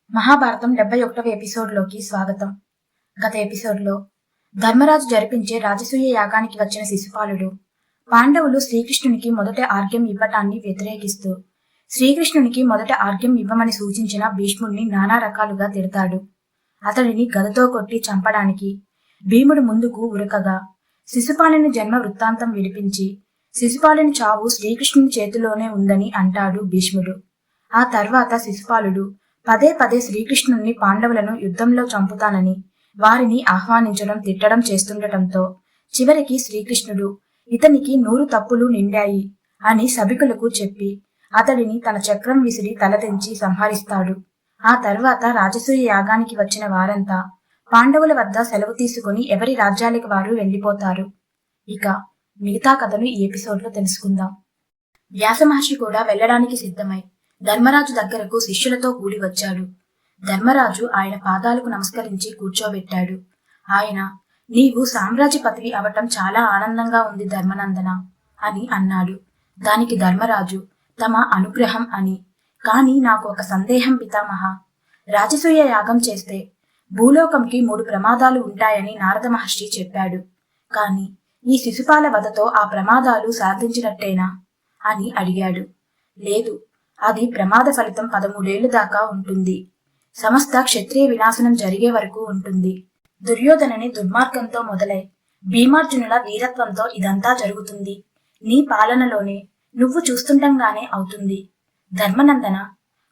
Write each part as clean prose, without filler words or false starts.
మహాభారతం 71వ ఎపిసోడ్లోకి స్వాగతం. గత ఎపిసోడ్లో ధర్మరాజు జరిపించే రాజసూయ యాగానికి వచ్చిన శిశుపాలుడు పాండవులు శ్రీకృష్ణునికి మొదట ఆర్ఘ్యం ఇవ్వటాన్ని వ్యతిరేకిస్తూ శ్రీకృష్ణునికి మొదట ఆర్ఘ్యం ఇవ్వమని సూచించిన భీష్ముడిని నానా రకాలుగా తిడతాడు. అతడిని గదతో కొట్టి చంపడానికి భీముడు ముందుకు ఉరకగా శిశుపాలుని జన్మ వృత్తాంతం విడిపించి శిశుపాలుని చావు శ్రీకృష్ణుని చేతిలోనే ఉందని అంటాడు భీష్ముడు. ఆ తర్వాత శిశుపాలుడు పదే పదే శ్రీకృష్ణుణ్ణి పాండవులను యుద్ధంలో చంపుతానని వారిని ఆహ్వానించడం తిట్టడం చేస్తుండటంతో చివరికి శ్రీకృష్ణుడు ఇతనికి 100 తప్పులు నిండాయి అని సభికులకు చెప్పి అతడిని తన చక్రం విసిరి తలదెంచి సంహరిస్తాడు. ఆ తర్వాత రాజసూయ యాగానికి వచ్చిన వారంతా పాండవుల వద్ద సెలవు తీసుకుని ఎవరి రాజ్యాలకు వారు వెళ్లిపోతారు. ఇక మిగతా కథను ఈ ఎపిసోడ్లో తెలుసుకుందాం. వ్యాస మహర్షి కూడా వెళ్లడానికి సిద్ధమై ధర్మరాజు దగ్గరకు శిష్యులతో కూడి వచ్చాడు. ధర్మరాజు ఆయన పాదాలకు నమస్కరించి కూర్చోబెట్టాడు. ఆయన, నీవు సామ్రాజ్యపతివి అవటం చాలా ఆనందంగా ఉంది ధర్మనందన అని అన్నాడు. దానికి ధర్మరాజు తమ అనుగ్రహం అని, కాని నాకు ఒక సందేహం పితామహ. రాజసూయ యాగం చేస్తే భూలోకంకి 3 ప్రమాదాలు ఉంటాయని నారద మహర్షి చెప్పాడు. కాని ఈ శిశుపాల వధతో ఆ ప్రమాదాలు సాధించినట్టేనా అని అడిగాడు. లేదు, అది ప్రమాద ఫలితం 13 ఏళ్ల దాకా ఉంటుంది. సమస్త క్షత్రియ వినాశనం జరిగే వరకు ఉంటుంది. దుర్యోధనని దుర్మార్గంతో మొదలై భీమార్జునుల వీరత్వంతో ఇదంతా జరుగుతుంది. నీ పాలనలోనే నువ్వు చూస్తుండగానే అవుతుంది. ధర్మనందన,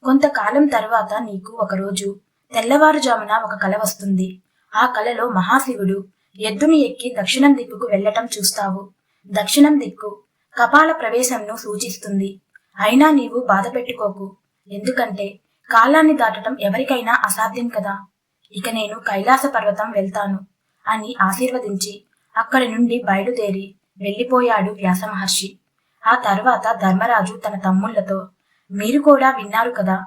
కొంతకాలం తరువాత నీకు ఒకరోజు తెల్లవారుజామున ఒక కల వస్తుంది. ఆ కలలో మహాశివుడు ఎద్దుని ఎక్కి దక్షిణం దిక్కుకు వెళ్లటం చూస్తావు. దక్షిణం దిక్కు కపాల ప్రవేశంను సూచిస్తుంది. అయినా నీవు బాధ పెట్టుకోకు, ఎందుకంటే కాలాన్ని దాటడం ఎవరికైనా అసాధ్యం కదా. ఇక నేను కైలాస పర్వతం వెళ్తాను అని ఆశీర్వదించి అక్కడి నుండి బయలుదేరి వెళ్లిపోయాడు వ్యాస మహర్షి. ఆ తర్వాత ధర్మరాజు తన తమ్ముళ్లతో, మీరు కూడా విన్నారు కదా,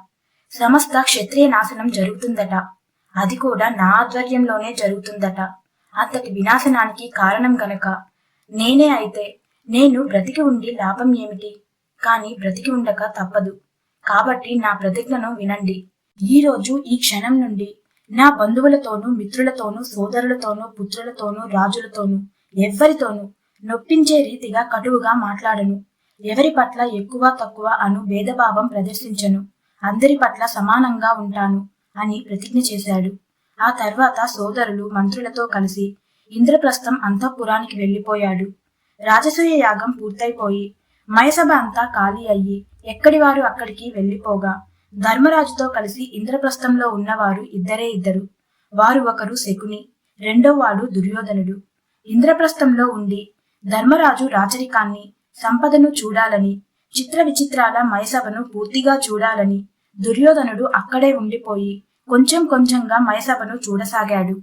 సమస్త క్షత్రియ నాశనం జరుగుతుందట. అది కూడా నా ఆధ్వర్యంలోనే జరుగుతుందట. అంతటి వినాశనానికి కారణం గనక నేనే అయితే నేను బ్రతికి ఉండి లాభం ఏమిటి? కాని బ్రతికి ఉండక తప్పదు. కాబట్టి నా ప్రతిజ్ఞను వినండి. ఈ రోజు ఈ క్షణం నుండి నా బంధువులతోనూ మిత్రులతోనూ సోదరులతోనూ పుత్రులతోనూ రాజులతోనూ ఎవ్వరితోనూ నొప్పించే రీతిగా కటువుగా మాట్లాడను. ఎవరి పట్ల ఎక్కువ తక్కువ అను భేదభావం ప్రదర్శించను. అందరి పట్ల సమానంగా ఉంటాను అని ప్రతిజ్ఞ చేశాడు. ఆ తర్వాత సోదరులు మంత్రులతో కలిసి ఇంద్రప్రస్థం అంతఃపురానికి వెళ్లిపోయాడు. రాజసూయ యాగం పూర్తయిపోయి మయసభ అంతా ఖాళీ అయ్యి ఎక్కడివారు అక్కడికి వెళ్లిపోగా ధర్మరాజుతో కలిసి ఇంద్రప్రస్థంలో ఉన్నవారు ఇద్దరు. వారు ఒకరు శకుని, రెండో వాడు దుర్యోధనుడు. ఇంద్రప్రస్థంలో ఉండి ధర్మరాజు రాచరికాన్ని సంపదను చూడాలని, చిత్ర విచిత్రాల మయసభను పూర్తిగా చూడాలని దుర్యోధనుడు అక్కడే ఉండిపోయి కొంచెం కొంచెంగా మయసభను చూడసాగాడు.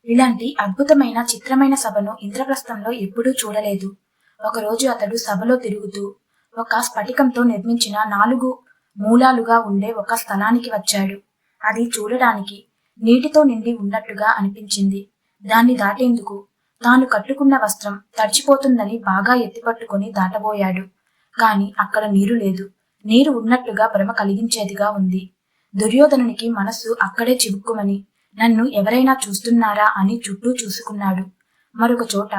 ఇలాంటి అద్భుతమైన చిత్రమైన సభను ఇంద్రప్రస్థంలో ఎప్పుడూ చూడలేదు. ఒకరోజు అతడు సభలో తిరుగుతూ ఒక స్ఫటికంతో నిర్మించిన 4 మూలాలుగా ఉండే ఒక స్థలానికి వచ్చాడు. అది చూడడానికి నీటితో నిండి ఉన్నట్టుగా అనిపించింది. దాన్ని దాటేందుకు తాను కట్టుకున్న వస్త్రం తడిచిపోతుందని బాగా ఎత్తిపట్టుకుని దాటబోయాడు. కాని అక్కడ నీరు లేదు. నీరు ఉన్నట్టుగా భ్రమ కలిగించేదిగా ఉంది. దుర్యోధనునికి మనస్సు అక్కడే చివుక్కుమని, నన్ను ఎవరైనా చూస్తున్నారా అని చుట్టూ చూసుకున్నాడు. మరొక చోట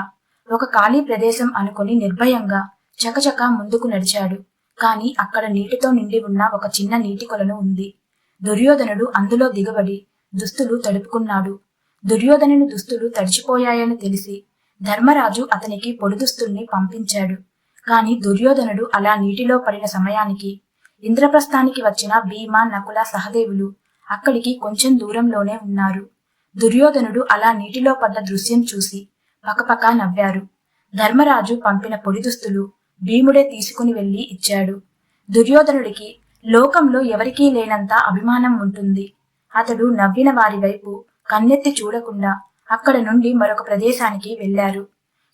ఒక ఖాళీ ప్రదేశం అనుకుని నిర్భయంగా చకచక ముందుకు నడిచాడు. కాని అక్కడ నీటితో నిండి ఉన్న ఒక చిన్న నీటి కొలను ఉంది. దుర్యోధనుడు అందులో దిగబడి దుస్తులు తడుపుకున్నాడు. దుర్యోధనుని దుస్తులు తడిచిపోయాయని తెలిసి ధర్మరాజు అతనికి పొడి దుస్తుల్ని పంపించాడు. కాని దుర్యోధనుడు అలా నీటిలో పడిన సమయానికి ఇంద్రప్రస్థానికి వచ్చిన భీమ, నకుల, సహదేవులు అక్కడికి కొంచెం దూరంలోనే ఉన్నారు. దుర్యోధనుడు అలా నీటిలో పడ్డ దృశ్యం చూసి పకపక నవ్వారు. ధర్మరాజు పంపిన పొడి దుస్తులు భీముడే తీసుకుని వెళ్లి ఇచ్చాడు. దుర్యోధనుడికి లోకంలో ఎవరికీ లేనంత అభిమానం ఉంటుంది. అతడు నవ్విన వారి వైపు కన్నెత్తి చూడకుండా అక్కడ నుండి మరొక ప్రదేశానికి వెళ్లారు.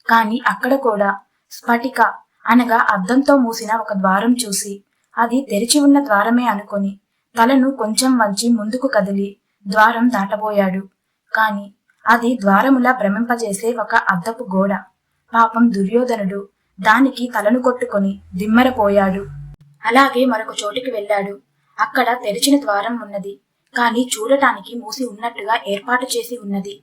కాని అక్కడ కూడా స్ఫటిక అనగా అద్దంతో మూసిన ఒక ద్వారం చూసి అది తెరిచి ఉన్న ద్వారమే అనుకొని తలను కొంచెం వంచి ముందుకు కదిలి ద్వారం దాటబోయాడు. కాని అది ద్వారములా భ్రమింపజేసే ఒక అద్దపు గోడ. పాపం దుర్యోధనుడు దానికి తలను కొట్టుకొని దిమ్మరపోయాడు. అలాగే మరొక చోటికి వెళ్ళాడు. అక్కడ తెరిచిన ద్వారం ఉన్నది. కాని చూడటానికి మూసి ఉన్నట్టుగా ఏర్పాటు చేసి ఉన్నది.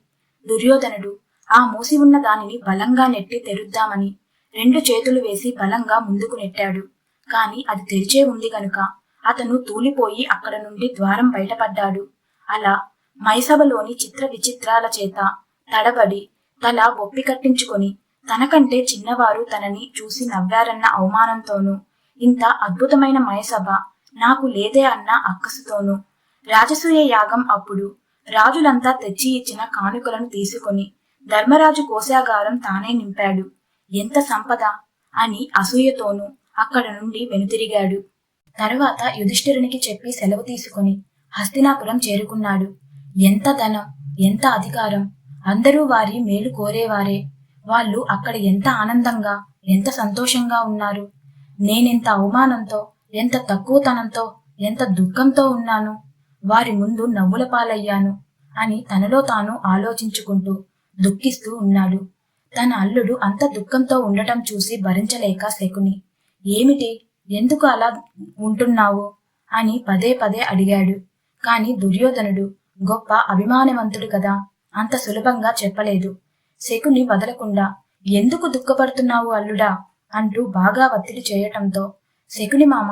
దుర్యోధనుడు ఆ మూసి ఉన్న దానిని బలంగా నెట్టి తెరుద్దామని 2 చేతులు వేసి బలంగా ముందుకు నెట్టాడు. కాని అది తెరిచే ఉంది గనుక అతను తూలిపోయి అక్కడ నుండి ద్వారం బయటపడ్డాడు. అలా మైసభలోని చిత్ర విచిత్రాల చేత తడబడి తల బొప్పి కట్టించుకొని తనకంటే చిన్నవారు తనని చూసి నవ్వారన్న అవమానంతోనూ, ఇంత అద్భుతమైన మయసభ నాకు లేదే అన్న అక్కసుతోనూ, రాజసూయ యాగం అప్పుడు రాజులంతా తెచ్చి ఇచ్చిన కానుకలను తీసుకొని ధర్మరాజు కోశాగారం తానే నింపాడు. ఎంత సంపద అని అసూయతోనూ అక్కడ నుండి వెనుతిరిగాడు. తరువాత యుధిష్ఠిరునికి చెప్పి సెలవు తీసుకొని హస్తినాపురం చేరుకున్నాడు. ఎంత ధనం, ఎంత అధికారం! అందరూ వారి మేలు కోరేవారే. వాళ్ళు అక్కడ ఎంత ఆనందంగా, ఎంత సంతోషంగా ఉన్నారు. నేనెంత అవమానంతో, ఎంత తక్కువతనంతో, ఎంత దుఃఖంతో ఉన్నాను. వారి ముందు నవ్వుల పాలయ్యాను అని తనలో తాను ఆలోచించుకుంటూ దుఃఖిస్తూ ఉన్నాడు. తన అల్లుడు అంత దుఃఖంతో ఉండటం చూసి భరించలేక శకుని, ఏమిటి, ఎందుకు అలా ఉంటున్నావు అని పదే పదే అడిగాడు. కాని దుర్యోధనుడు గొప్ప అభిమానవంతుడు కదా, అంత సులభంగా చెప్పలేదు. శకుని వదలకుండా, ఎందుకు దుఃఖపడుతున్నావు అల్లుడా అంటూ బాగా ఒత్తిడి చేయటంతో, శకుని మామ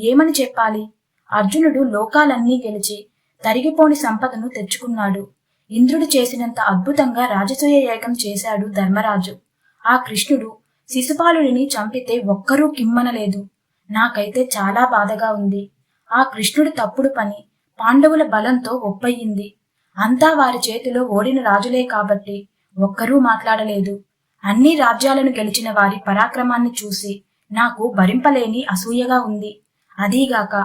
ఏమని చెప్పాలి? అర్జునుడు లోకాలన్నీ గెలిచి తరిగిపోని సంపదను తెచ్చుకున్నాడు. ఇంద్రుడు చేసినంత అద్భుతంగా రాజసూయ యాగం చేశాడు ధర్మరాజు. ఆ కృష్ణుడు శిశుపాలుడిని చంపితే ఒక్కరూ కిమ్మనలేదు. నాకైతే చాలా బాధగా ఉంది. ఆ కృష్ణుడి తప్పుడు పని పాండవుల బలంతో ఒప్పయింది. అంతా వారి చేతిలో ఓడిన రాజులే కాబట్టి ఒక్కరూ మాట్లాడలేదు. అన్ని రాజ్యాలను గెలిచిన వారి పరాక్రమాన్ని చూసి నాకు భరింపలేని అసూయగా ఉంది. అదీగాక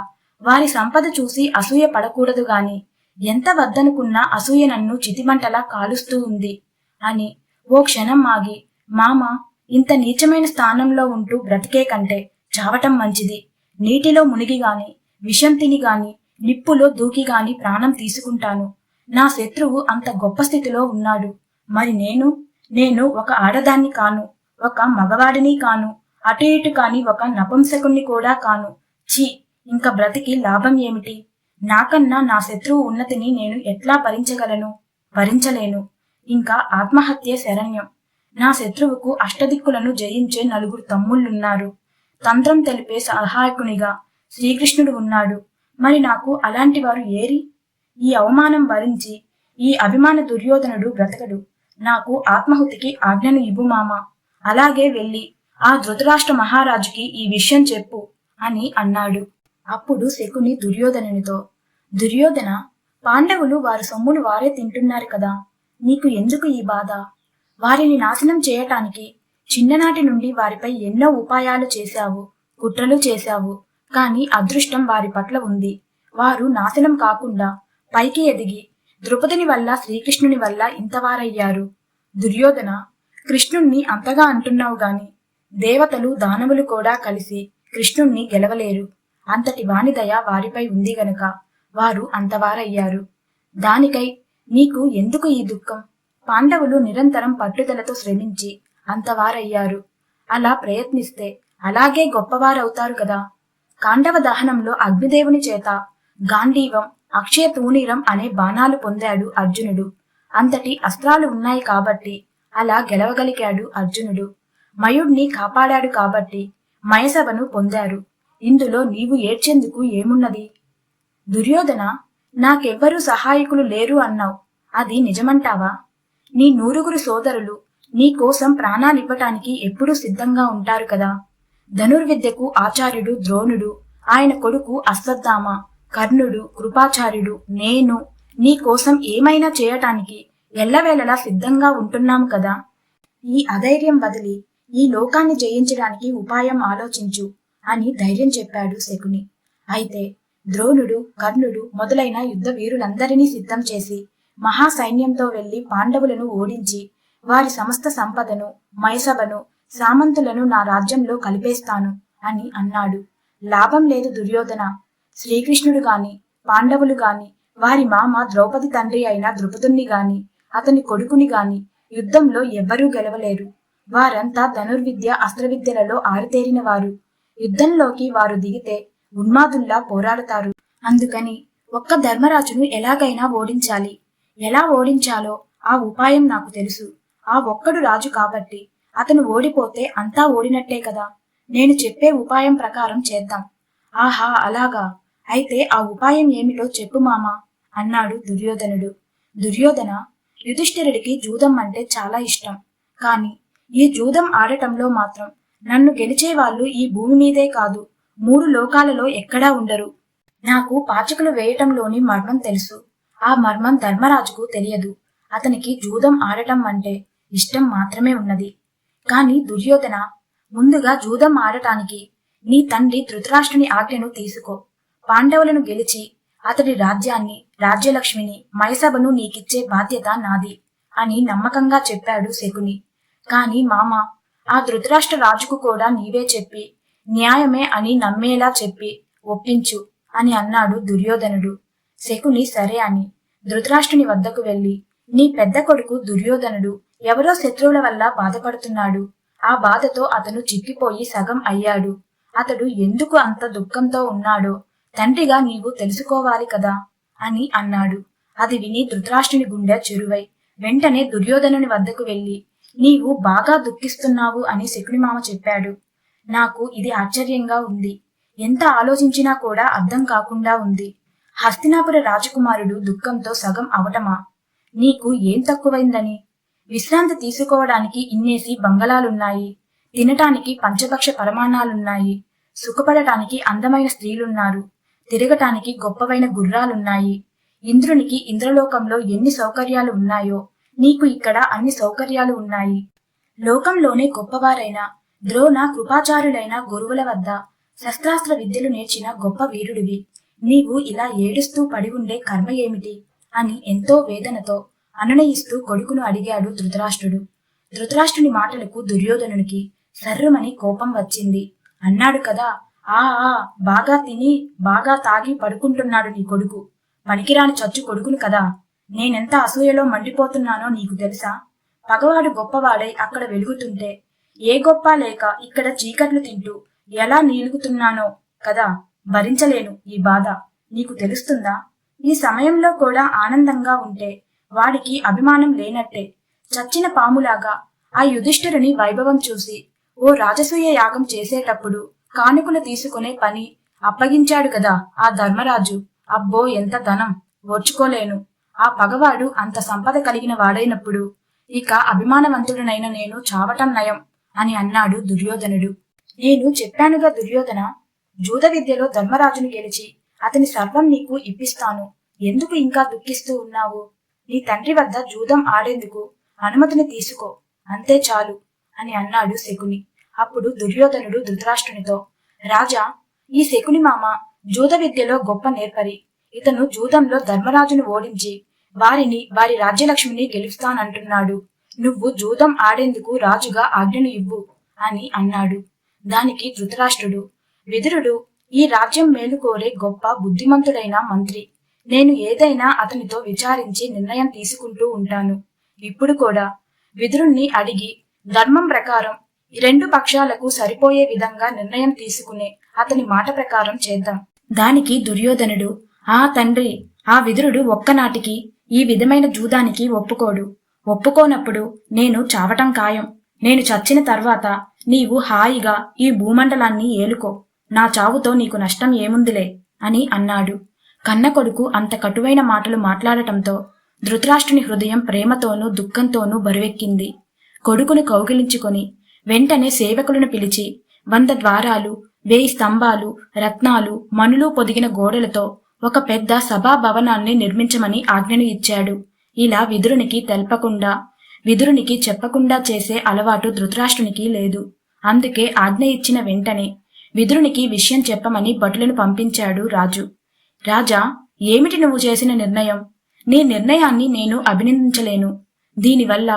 వారి సంపద చూసి అసూయ పడకూడదు గాని ఎంత వద్దనుకున్నా అసూయ నన్ను చితిమంటలా కాలుస్తూ ఉంది అని ఓ క్షణం ఆగి, మామ, ఇంత నీచమైన స్థానంలో ఉంటూ బ్రతికే కంటే చావటం మంచిది. నీటిలో మునిగి గాని, విషం తిని గాని, నిప్పులో దూకి గాని ప్రాణం తీసుకుంటాను. నా శత్రువు అంత గొప్ప స్థితిలో ఉన్నాడు. మరి నేను ఒక ఆడదాన్ని కాను, ఒక మగవాడిని కాను, అటు ఇటు కాని ఒక నపుంసకుణ్ణి కూడా కాను. ఛీ, ఇంక బ్రతికి లాభం ఏమిటి? నాకన్నా నా శత్రువు ఉన్నతిని నేను ఎట్లా భరించగలను? భరించలేను. ఇంకా ఆత్మహత్యే శరణ్యం. నా శత్రువుకు అష్టదిక్కులను జయించే 4 తమ్ముళ్ళున్నారు. తంత్రం తెలిపే సహాయకునిగా శ్రీకృష్ణుడు ఉన్నాడు. మరి నాకు అలాంటి వారు ఏరి? ఈ అవమానం భరించి ఈ అభిమాన దుర్యోధనుడు బ్రతకడు. నాకు ఆత్మహుతికి ఆజ్ఞను ఇవ్వు మామ. అలాగే వెళ్ళి ఆ ధృతరాష్ట్ర మహారాజుకి ఈ విషయం చెప్పు అని అన్నాడు. అప్పుడు శకుని దుర్యోధనునితో, దుర్యోధన, పాండవులు వారి సొమ్ములు వారే తింటున్నారు కదా, నీకు ఎందుకు ఈ బాధ? వారిని నాశనం చేయటానికి చిన్ననాటి నుండి వారిపై ఎన్నో ఉపాయాలు చేశావు, కుట్రలు చేశావు. కాని అదృష్టం వారి పట్ల ఉంది. వారు నాశనం కాకుండా పైకి ఎదిగి ద్రుపదుని వల్ల, శ్రీకృష్ణుని వల్ల ఇంతవారయ్యారు. దుర్యోధన, కృష్ణుణ్ణి అంతగా అంటున్నావు గాని దేవతలు, దానవులు కూడా కలిసి కృష్ణుణ్ణి గెలవలేరు. అంతటి వానిదయ వారిపై ఉంది గనుక వారు అంతవారయ్యారు. దానికై నీకు ఎందుకు ఈ దుఃఖం? పాండవులు నిరంతరం పట్టుదలతో శ్రమించి అంతవారయ్యారు. అలా ప్రయత్నిస్తే అలాగే గొప్పవారవుతారు కదా. కాండవ దహనంలో అగ్నిదేవుని చేత గాంధీవం, అక్షయ తూణీరం అనే బాణాలు పొందాడు అర్జునుడు. అంతటి అస్త్రాలు ఉన్నాయి కాబట్టి అలా గెలవగలిగాడు అర్జునుడు. మయుడిని కాపాడాడు కాబట్టి మయసభను పొందారు. ఇందులో నీవు ఏడ్చేందుకు ఏమున్నది? దుర్యోధన, నాకెవ్వరూ సహాయకులు లేరు అన్నావు. అది నిజమంటావా? నీ 9 సోదరులు నీ కోసం ప్రాణాలివ్వటానికి ఎప్పుడూ సిద్ధంగా ఉంటారు కదా. ధనుర్విద్యకు ఆచార్యుడు ద్రోణుడు, ఆయన కొడుకు అశ్వత్థామ, కర్ణుడు, కృపాచార్యుడు, నేను నీ కోసం ఏమైనా చేయటానికి ఎల్లవేళలా సిద్ధంగా ఉంటున్నాము కదా. ఈ అధైర్యం వదిలి ఈ లోకాన్ని జయించడానికి ఉపాయం ఆలోచించు అని ధైర్యం చెప్పాడు శకుని. అయితే ద్రోణుడు, కర్ణుడు మొదలైన యుద్ధ వీరులందరినీ సిద్ధం చేసి మహాసైన్యంతో వెళ్లి పాండవులను ఓడించి వారి సమస్త సంపదను, మైసభను, సామంతులను నా రాజ్యంలో కలిపేస్తాను అని అన్నాడు. లాభం లేదు దుర్యోధన. శ్రీకృష్ణుడు గాని, పాండవులు గాని, వారి మామ ద్రౌపది తండ్రి అయిన ద్రుపదుణ్ణి గాని, అతని కొడుకుని గాని యుద్ధంలో ఎవ్వరూ గెలవలేరు. వారంతా ధనుర్విద్య, అస్త్రవిద్యలలో ఆరితేరిన వారు. యుద్ధంలోకి వారు దిగితే ఉన్మాదుల్లా పోరాడతారు. అందుకని ఒక్క ధర్మరాజును ఎలాగైనా ఓడించాలి. ఎలా ఓడించాలో ఆ ఉపాయం నాకు తెలుసు. ఆ ఒక్కడు రాజు కాబట్టి అతను ఓడిపోతే అంతా ఓడినట్టే కదా. నేను చెప్పే ఉపాయం ప్రకారం చేద్దాం. ఆహా, అలాగా, అయితే ఆ ఉపాయం ఏమిటో చెప్పు మామా అన్నాడు దుర్యోధనుడు. దుర్యోధన, యుధిష్ఠిరుడికి జూదం అంటే చాలా ఇష్టం. కాని ఈ జూదం ఆడటంలో మాత్రం నన్ను గెలిచే వాళ్ళు ఈ భూమి మీదే కాదు, 3 లోకాలలో ఎక్కడా ఉండరు. నాకు పాచికలు వేయటంలోని మర్మం తెలుసు. ఆ మర్మం ధర్మరాజుకు తెలియదు. అతనికి జూదం ఆడటం అంటే ఇష్టం మాత్రమే ఉన్నది. కాని దుర్యోధన, ముందుగా జూదం ఆడటానికి నీ తండ్రి ధృతరాష్ట్రుని ఆజ్ఞను తీసుకో. పాండవులను గెలిచి అతడి రాజ్యాన్ని, రాజ్యలక్ష్మిని, మయసభను నీకిచ్చే బాధ్యత నాది అని నమ్మకంగా చెప్పాడు శకుని. కాని మామ, ఆ ధృతరాష్ట్ర రాజుకు కూడా నీవే చెప్పి న్యాయమే అని నమ్మేలా చెప్పి ఒప్పించు అని అన్నాడు దుర్యోధనుడు. శకుని సరే అని ధృతరాష్ట్రుని వద్దకు వెళ్లి, నీ పెద్ద కొడుకు దుర్యోధనుడు ఎవరో శత్రువుల వల్ల బాధపడుతున్నాడు. ఆ బాధతో అతను చిక్కిపోయి సగం అయ్యాడు. అతడు ఎందుకు అంత దుఃఖంతో ఉన్నాడో తండ్రిగా నీవు తెలుసుకోవాలి కదా అని అన్నాడు. అది విని ధృతరాష్ట్రుని గుండె చెరువై వెంటనే దుర్యోధనుని వద్దకు వెళ్లి, నీవు బాగా దుఃఖిస్తున్నావు అని శకుని మామ చెప్పాడు. నాకు ఇది ఆశ్చర్యంగా ఉంది. ఎంత ఆలోచించినా కూడా అర్థం కాకుండా ఉంది. హస్తినాపుర రాజకుమారుడు దుఃఖంతో సగం అవటమా? నీకు ఏం తక్కువైందని? విశ్రాంతి తీసుకోవడానికి ఇన్నేసి బంగళాలున్నాయి, తినటానికి పంచభక్ష పరమాణాలున్నాయి, సుఖపడటానికి అందమైన స్త్రీలున్నారు, తిరగటానికి గొప్పవైన గుర్రాలున్నాయి. ఇంద్రునికి ఇంద్రలోకంలో ఎన్ని సౌకర్యాలు ఉన్నాయో నీకు ఇక్కడ అన్ని సౌకర్యాలు ఉన్నాయి. లోకంలోనే గొప్పవారైన ద్రోణ, కృపాచారులైన గురువుల వద్ద శస్త్రాస్త్ర విద్యలు నేర్చిన గొప్ప వీరుడివి. నీవు ఇలా ఏడుస్తూ పడి ఉండే కర్మ ఏమిటి అని ఎంతో వేదనతో అనునయిస్తూ కొడుకును అడిగాడు ధృతరాష్ట్రుడు. ధృతరాష్ట్రుని మాటలకు దుర్యోధనునికి సర్రుమని కోపం వచ్చింది. అన్నాడు కదా, ఆ బాగా తిని బాగా తాగి పడుకుంటున్నాడు నీ కొడుకు. పనికిరాని చచ్చు కొడుకును కదా. నేనెంత అసూయలో మండిపోతున్నానో నీకు తెలుసా? పగవాడు గొప్పవాడై అక్కడ వెలుగుతుంటే ఏ గొప్ప లేక ఇక్కడ చీకట్లు తింటూ ఎలా నీలుగుతున్నానో కదా. భరించలేను ఈ బాధ. నీకు తెలుస్తుందా? ఈ సమయంలో కూడా ఆనందంగా ఉంటే వాడికి అభిమానం లేనట్టే. చచ్చిన పాములాగా ఆ యుధిష్ఠిరుని వైభవం చూసి ఓ రాజసూయ యాగం చేసేటప్పుడు కానుకలు తీసుకునే పని అప్పగించాడు కదా ఆ ధర్మరాజు. అబ్బో, ఎంత ధనం! ఓర్చుకోలేను. ఆ పగవాడు అంత సంపద కలిగిన వాడైనప్పుడు ఇక అభిమానవంతుడనైన నేను చావటం నయం అని అన్నాడు దుర్యోధనుడు. నేను చెప్పానుగా దుర్యోధన, జూద విద్యలో ధర్మరాజును గెలిచి అతని సర్వం నీకు ఇప్పిస్తాను. ఎందుకు ఇంకా దుఃఖిస్తూ ఉన్నావు? నీ తండ్రి వద్ద జూదం ఆడేందుకు అనుమతిని తీసుకో, అంతే చాలు అని అన్నాడు శకుని. అప్పుడు దుర్యోధనుడు ధృతరాష్ట్రునితో, రాజా, ఈ శకుని మామ జూద విద్యలో గొప్ప నేర్పరి. ఇతను జూదంలో ధర్మరాజును ఓడించి వారి రాజ్యలక్ష్మిని గెలుస్తానంటున్నాడు. నువ్వు జూదం ఆడేందుకు రాజుగా ఆజ్ఞను ఇవ్వు అని అన్నాడు. దానికి ధృతరాష్ట్రుడు, విదురుడు ఈ రాజ్యం మేలు కోరే గొప్ప బుద్ధిమంతుడైన మంత్రి. నేను ఏదైనా అతనితో విచారించి నిర్ణయం తీసుకుంటూ ఉంటాను. ఇప్పుడు కూడా విదురుణ్ణి అడిగి ధర్మం ప్రకారం 2 పక్షాలకు సరిపోయే విధంగా నిర్ణయం తీసుకునే అతని మాట ప్రకారం చేద్దాం. దానికి దుర్యోధనుడు, ఆ తండ్రి, ఆ విదురుడు ఒక్కనాటికి ఈ విధమైన జూదానికి ఒప్పుకోడు. ఒప్పుకోనప్పుడు నేను చావటం ఖాయం. నేను చచ్చిన తర్వాత నీవు హాయిగా ఈ భూమండలాన్ని ఏలుకో. నా చావుతో నీకు నష్టం ఏముందిలే అని అన్నాడు. కన్న కొడుకు అంత కటువైన మాటలు మాట్లాడటంతో ధృతరాష్ట్రుని హృదయం ప్రేమతోనూ దుఃఖంతోనూ బరువెక్కింది. కొడుకును కౌగిలించుకొని వెంటనే సేవకులను పిలిచి 100 ద్వారాలు, 1000 స్తంభాలు, రత్నాలు, మణులు పొదిగిన గోడలతో ఒక పెద్ద సభా భవనాన్ని నిర్మించమని ఆజ్ఞను ఇచ్చాడు. ఇలా విదురునికి చెప్పకుండా చేసే అలవాటు ధృతరాష్ట్రునికి లేదు. అందుకే ఆజ్ఞ ఇచ్చిన వెంటనే విదురునికి విషయం చెప్పమని భటులను పంపించాడు రాజు. రాజా, ఏమిటి నువ్వు చేసిన నిర్ణయం? నీ నిర్ణయాన్ని నేను అభినందించలేను. దీనివల్ల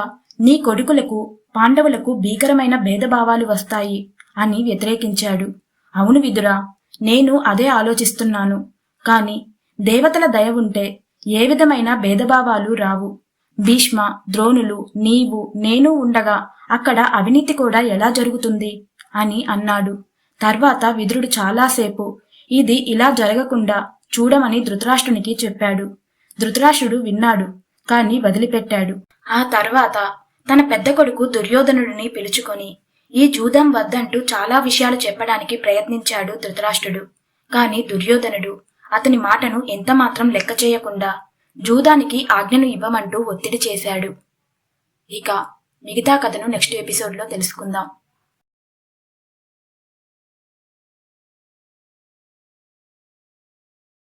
నీ కొడుకులకు, పాండవులకు భీకరమైన భేదభావాలు వస్తాయి అని వ్యతిరేకించాడు. అవును విదురా, నేను అదే ఆలోచిస్తున్నాను. కాని దేవతల దయ ఉంటే ఏ విధమైన భేదభావాలు రావు. భీష్మ, ద్రోణులు, నీవు, నేను ఉండగా అక్కడ అవినీతి కూడా ఎలా జరుగుతుంది అని అన్నాడు. తర్వాత విదురుడు చాలాసేపు ఇది ఇలా జరగకుండా చూడమని ధృతరాష్ట్రునికి చెప్పాడు. ధృతరాష్ట్రుడు విన్నాడు, కాని వదిలిపెట్టాడు. ఆ తర్వాత తన పెద్ద కొడుకు దుర్యోధనుడిని పిలుచుకొని ఈ జూదం వద్దంటూ చాలా విషయాలు చెప్పడానికి ప్రయత్నించాడు ధృతరాష్ట్రుడు. కాని దుర్యోధనుడు అతని మాటను ఎంతమాత్రం లెక్క చేయకుండా జూదానికి ఆజ్ఞను ఇవ్వమంటూ ఒత్తిడి చేశాడు. ఇక మిగతా కథను నెక్స్ట్ ఎపిసోడ్లో తెలుసుకుందాం.